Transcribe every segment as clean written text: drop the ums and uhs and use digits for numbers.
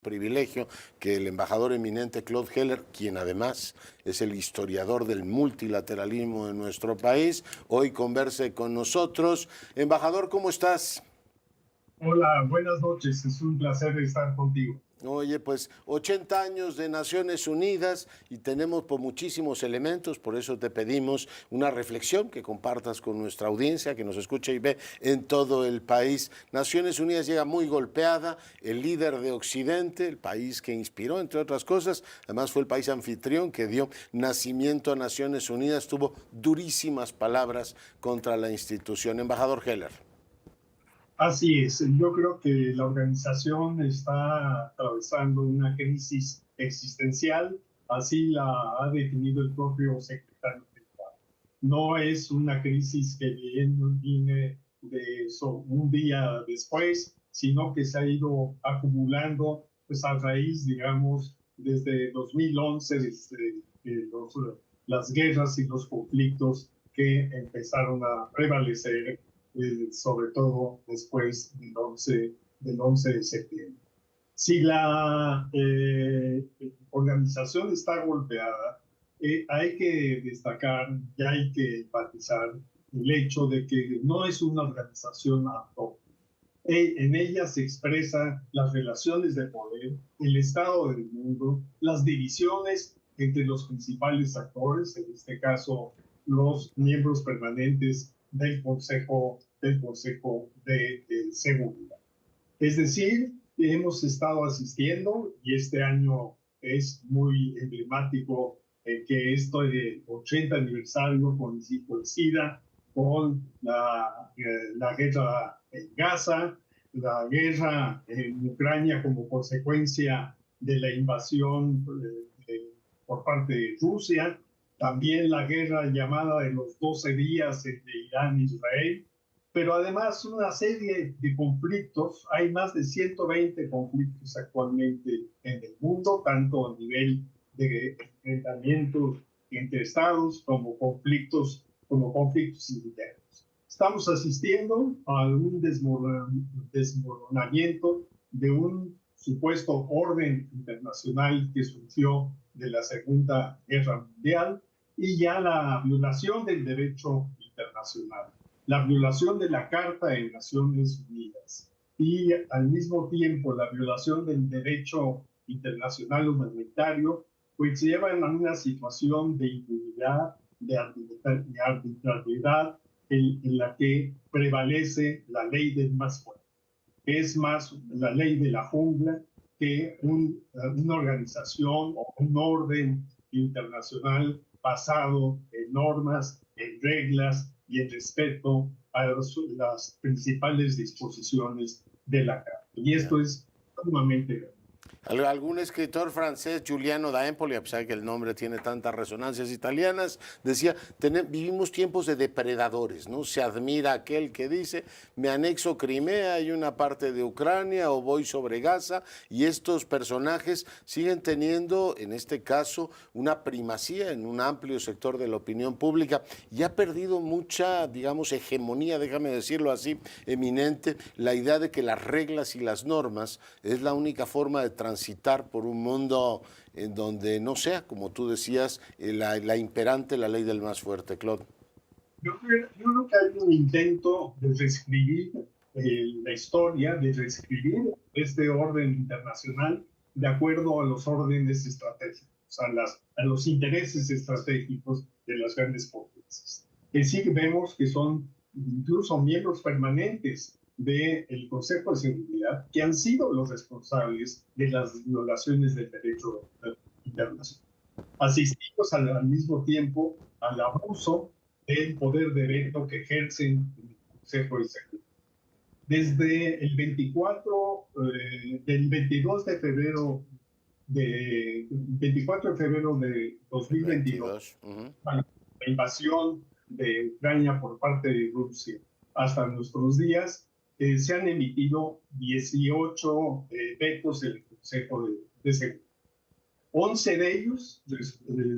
Privilegio que el embajador eminente Claude Heller, quien además es el historiador del multilateralismo de nuestro país, hoy converse con nosotros. Embajador, ¿cómo estás? Hola, buenas noches. Es un placer estar contigo. Oye, pues 80 años de Naciones Unidas y tenemos muchísimos elementos, por eso te pedimos una reflexión que compartas con nuestra audiencia, que nos escucha y ve en todo el país. Naciones Unidas llega muy golpeada, el líder de Occidente, el país que inspiró, entre otras cosas, además fue el país anfitrión que dio nacimiento a Naciones Unidas, tuvo durísimas palabras contra la institución. Embajador Heller. Así es, yo creo que la organización está atravesando una crisis existencial, así la ha definido el propio secretario general. No es una crisis que viene de un día después, sino que se ha ido acumulando pues, a raíz, digamos, desde 2011, desde las guerras y los conflictos que empezaron a prevalecer sobre todo después del 11 de septiembre. Si la organización está golpeada, hay que destacar y hay que enfatizar el hecho de que no es una organización ad hoc. En ella se expresan las relaciones de poder, el estado del mundo, las divisiones entre los principales actores, en este caso los miembros permanentes del Consejo de Seguridad. Es decir, hemos estado asistiendo, y este año es muy emblemático que esto de 80 aniversario coincida con la guerra en Gaza, la guerra en Ucrania como consecuencia de la invasión por parte de Rusia, también la guerra llamada de los 12 días entre Irán e Israel, pero además una serie de conflictos. Hay más de 120 conflictos actualmente en el mundo, tanto a nivel de enfrentamientos entre estados como conflictos internos. Estamos asistiendo a un desmoronamiento de un supuesto orden internacional que surgió de la Segunda Guerra Mundial y ya la violación del derecho internacional, la violación de la Carta de Naciones Unidas y al mismo tiempo la violación del derecho internacional humanitario, pues llevan a una situación de impunidad, de arbitrariedad en la que prevalece la ley del más fuerte. Es más la ley de la jungla que una organización o un orden internacional basado en normas, en reglas y en respeto a las principales disposiciones de la Carta. Y esto es sumamente grave. Algún escritor francés, Giuliano da Empoli, a pesar de que el nombre tiene tantas resonancias italianas, decía, vivimos tiempos de depredadores, ¿no? Se admira aquel que dice, me anexo Crimea y una parte de Ucrania o voy sobre Gaza, y estos personajes siguen teniendo, en este caso, una primacía en un amplio sector de la opinión pública y ha perdido mucha, digamos, hegemonía, déjame decirlo así, eminente, la idea de que las reglas y las normas es la única forma de transitar por un mundo en donde no sea, como tú decías, la imperante, la ley del más fuerte, Claude. Yo creo que hay un intento de reescribir la historia, de reescribir este orden internacional de acuerdo a los órdenes estratégicos, a los intereses estratégicos de las grandes potencias. Que sí vemos que son incluso miembros permanentes del Consejo de Seguridad que han sido los responsables de las violaciones del derecho internacional. Asistimos al mismo tiempo al abuso del poder de veto que ejercen el Consejo de Seguridad. Desde el 22 de febrero de 2022, la invasión de Ucrania por parte de Rusia hasta nuestros días, se han emitido 18 vetos del Consejo de Seguridad. 11 de ellos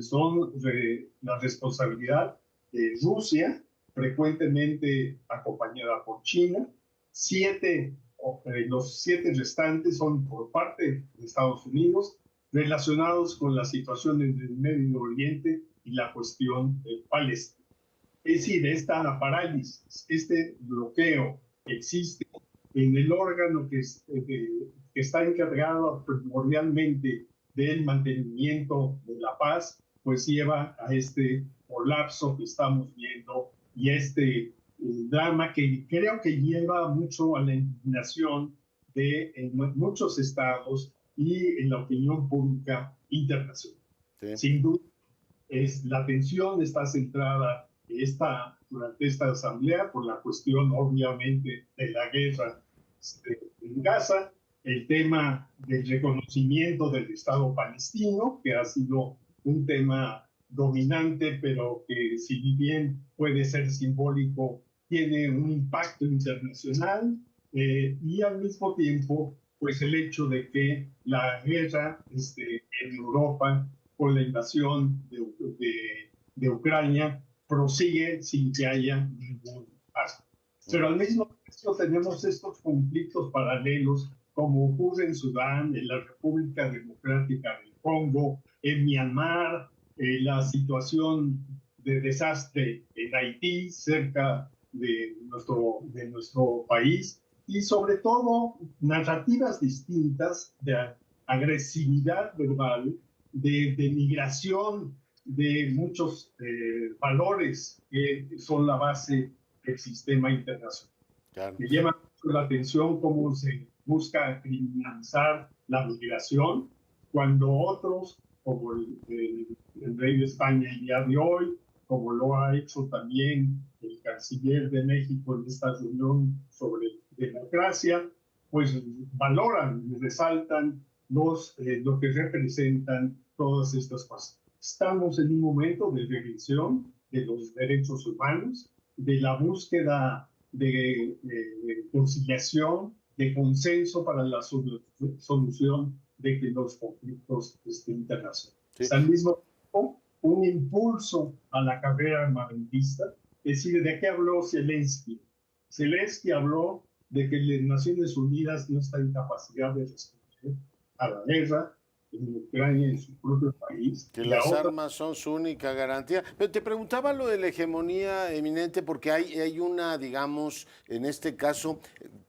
son la responsabilidad de Rusia, frecuentemente acompañada por China. 7 los 7 restantes son por parte de Estados Unidos, relacionados con la situación en el Medio Oriente y la cuestión palestina. Es decir, esta parálisis, este bloqueo que existe en el órgano que está encargado primordialmente del mantenimiento de la paz, pues lleva a este colapso que estamos viendo y este drama que creo que lleva mucho a la indignación en muchos estados y en la opinión pública internacional. Sí. Sin duda, la atención está centrada durante esta asamblea por la cuestión, obviamente, de la guerra en Gaza, el tema del reconocimiento del Estado palestino, que ha sido un tema dominante, pero que si bien puede ser simbólico, tiene un impacto internacional, y al mismo tiempo, pues el hecho de que la guerra en Europa con la invasión de Ucrania prosigue sin que haya ningún paso. Pero al mismo tiempo tenemos estos conflictos paralelos como ocurre en Sudán, en la República Democrática del Congo, en Myanmar, la situación de desastre en Haití, cerca de nuestro país, y sobre todo narrativas distintas de agresividad verbal, de migración de muchos valores que son la base del sistema internacional. Claro. Me llama mucho la atención cómo se busca criminalizar la migración cuando otros, como el rey de España el día de hoy, como lo ha hecho también el canciller de México en esta reunión sobre democracia, pues valoran y resaltan lo que representan todas estas cosas. Estamos en un momento de regresión de los derechos humanos, de la búsqueda de conciliación, de consenso para la solución de los conflictos internacionales. Sí. Al mismo tiempo, un impulso a la carrera armamentista, es decir, ¿de qué habló Zelensky? Zelensky habló de que las Naciones Unidas no están en capacidad de responder a la guerra en Ucrania, en su propio país. Que las armas son su única garantía. Pero te preguntaba lo de la hegemonía eminente porque hay una, digamos, en este caso,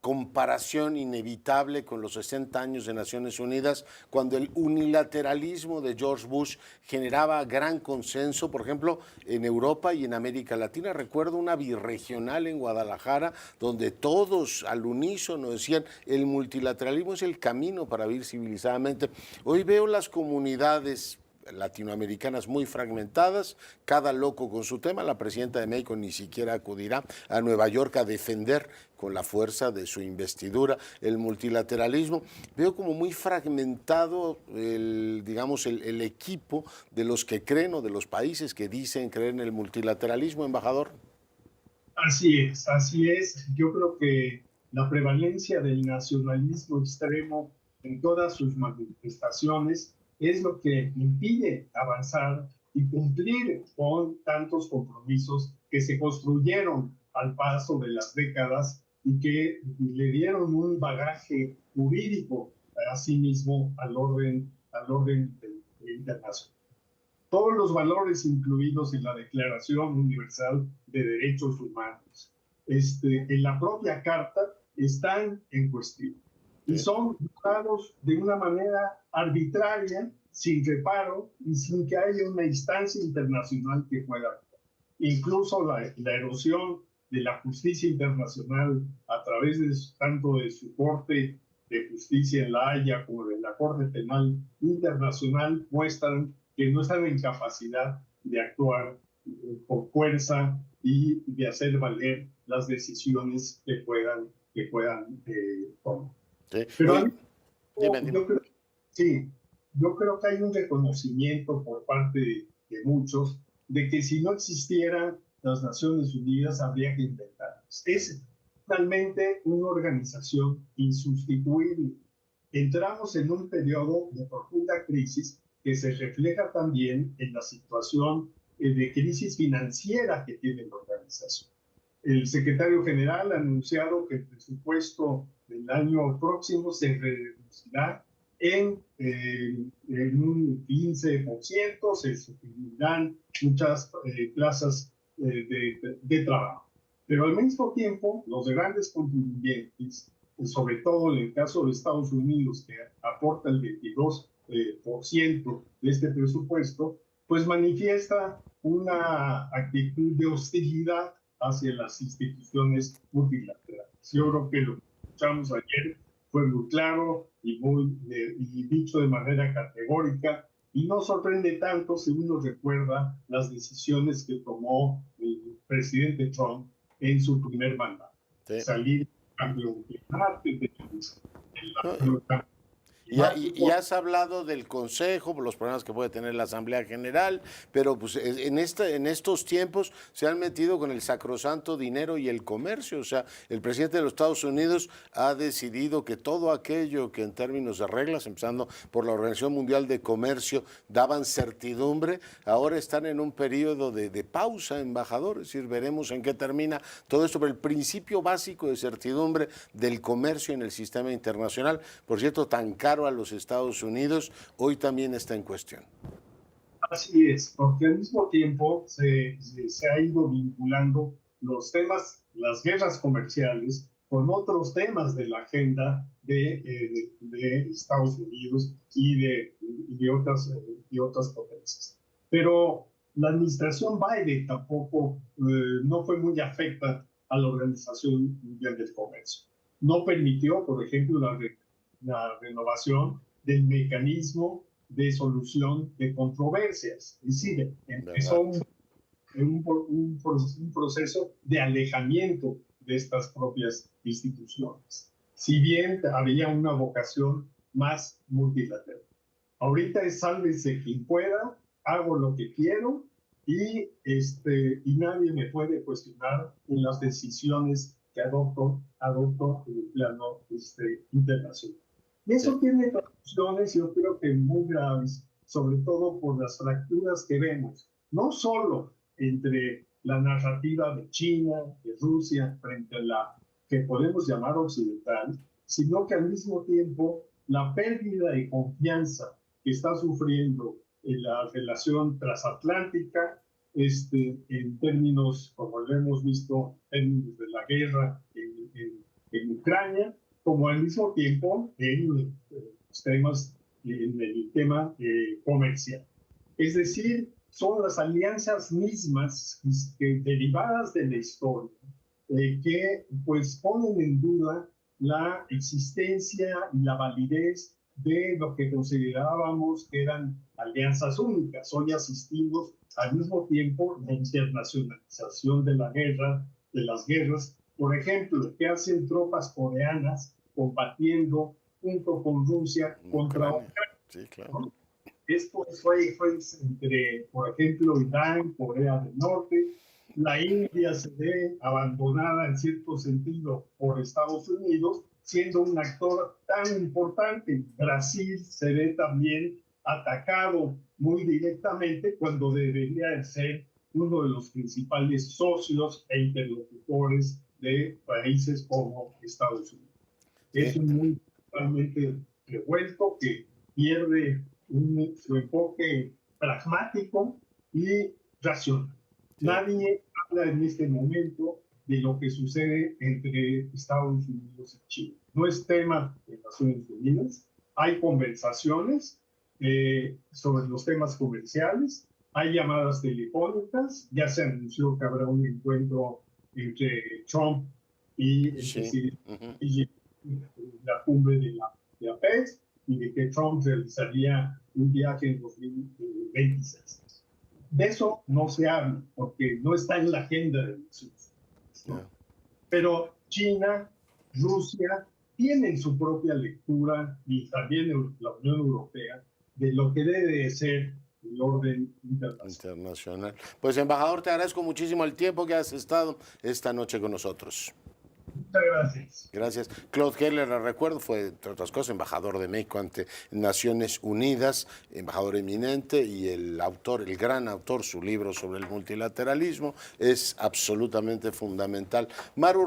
comparación inevitable con los 60 años de Naciones Unidas, cuando el unilateralismo de George Bush generaba gran consenso, por ejemplo, en Europa y en América Latina. Recuerdo una birregional en Guadalajara, donde todos al unísono decían, el multilateralismo es el camino para vivir civilizadamente. Hoy veo las comunidades latinoamericanas muy fragmentadas, cada loco con su tema. La presidenta de México ni siquiera acudirá a Nueva York a defender con la fuerza de su investidura el multilateralismo. Veo como muy fragmentado el equipo de los que creen o de los países que dicen creer en el multilateralismo, embajador. Así es, así es. Yo creo que la prevalencia del nacionalismo extremo en todas sus manifestaciones es lo que impide avanzar y cumplir con tantos compromisos que se construyeron al paso de las décadas y que le dieron un bagaje jurídico a sí mismo al orden internacional. Todos los valores incluidos en la Declaración Universal de Derechos Humanos, en la propia Carta, están en cuestión. Y son usados de una manera arbitraria, sin reparo y sin que haya una instancia internacional que pueda actuar. Incluso la erosión de la justicia internacional a través tanto de su Corte de Justicia en La Haya como de la Corte Penal Internacional muestran que no están en capacidad de actuar con fuerza y de hacer valer las decisiones que puedan tomar. Sí. Pero yo creo que hay un reconocimiento por parte de muchos de que si no existieran las Naciones Unidas habría que inventarlas. Es realmente una organización insustituible. Entramos en un periodo de profunda crisis que se refleja también en la situación de crisis financiera que tiene la organización. El secretario general ha anunciado que el presupuesto del año próximo se reducirá en un 15%, se suprimirán muchas plazas de trabajo. Pero al mismo tiempo, los grandes contribuyentes, sobre todo en el caso de Estados Unidos, que aporta el 22% de este presupuesto, pues manifiesta una actitud de hostilidad hacia las instituciones multilaterales. Yo creo que lo que escuchamos ayer fue muy claro y dicho de manera categórica, y no sorprende tanto si uno recuerda las decisiones que tomó el presidente Trump en su primer mandato. Sí. Salir cambio climático, y has hablado del Consejo, los problemas que puede tener la Asamblea General, pero pues en estos tiempos se han metido con el sacrosanto dinero y el comercio. O sea, el presidente de los Estados Unidos ha decidido que todo aquello que en términos de reglas, empezando por la Organización Mundial de Comercio, daban certidumbre, ahora están en un periodo de pausa, embajador. Es decir, veremos en qué termina todo esto, pero el principio básico de certidumbre del comercio en el sistema internacional, por cierto, tan caro a los Estados Unidos, hoy también está en cuestión. Así es, porque al mismo tiempo se ha ido vinculando los temas, las guerras comerciales, con otros temas de la agenda de Estados Unidos y de otras potencias. Pero la administración Biden tampoco no fue muy afecta a la Organización Mundial del Comercio. No permitió, por ejemplo, la renovación del mecanismo de solución de controversias. Es decir, empezó un proceso de alejamiento de estas propias instituciones, si bien había una vocación más multilateral. Ahorita es sálvese quien pueda, hago lo que quiero y nadie me puede cuestionar en las decisiones que adopto en el plano internacional. Y eso tiene repercusiones, yo creo que muy graves, sobre todo por las fracturas que vemos, no solo entre la narrativa de China, de Rusia, frente a la que podemos llamar occidental, sino que al mismo tiempo la pérdida de confianza que está sufriendo en la relación transatlántica, en términos, como lo hemos visto, en de la guerra en Ucrania, como al mismo tiempo en los temas, en el tema comercial. Es decir, son las alianzas mismas derivadas de la historia que pues ponen en duda la existencia y la validez de lo que considerábamos que eran alianzas únicas. Hoy asistimos al mismo tiempo la internacionalización de la guerra, de las guerras. Por ejemplo, ¿qué hacen tropas coreanas combatiendo junto con Rusia contra Ucrania? Sí, claro. ¿No? Esto fue entre, por ejemplo, Irán, Corea del Norte. La India se ve abandonada en cierto sentido por Estados Unidos, siendo un actor tan importante. Brasil se ve también atacado muy directamente cuando debería ser uno de los principales socios e interlocutores de países como Estados Unidos. Es un mundo totalmente revuelto que pierde su enfoque pragmático y racional. Sí. Nadie habla en este momento de lo que sucede entre Estados Unidos y China. No es tema de Naciones Unidas. Hay conversaciones sobre los temas comerciales, hay llamadas telefónicas, ya se anunció que habrá un encuentro entre Trump y el presidente la cumbre de la PES, y de que Trump realizaría un viaje en 2026. De eso no se habla, porque no está en la agenda de Naciones Unidas, ¿no? Pero China, Rusia, tienen su propia lectura, y también la Unión Europea, de lo que debe de ser el orden internacional. Pues, embajador, te agradezco muchísimo el tiempo que has estado esta noche con nosotros. Muchas gracias. Gracias. Claude Keller, le recuerdo, fue, entre otras cosas, embajador de México ante Naciones Unidas, embajador eminente, y el autor, el gran autor, su libro sobre el multilateralismo es absolutamente fundamental. Maru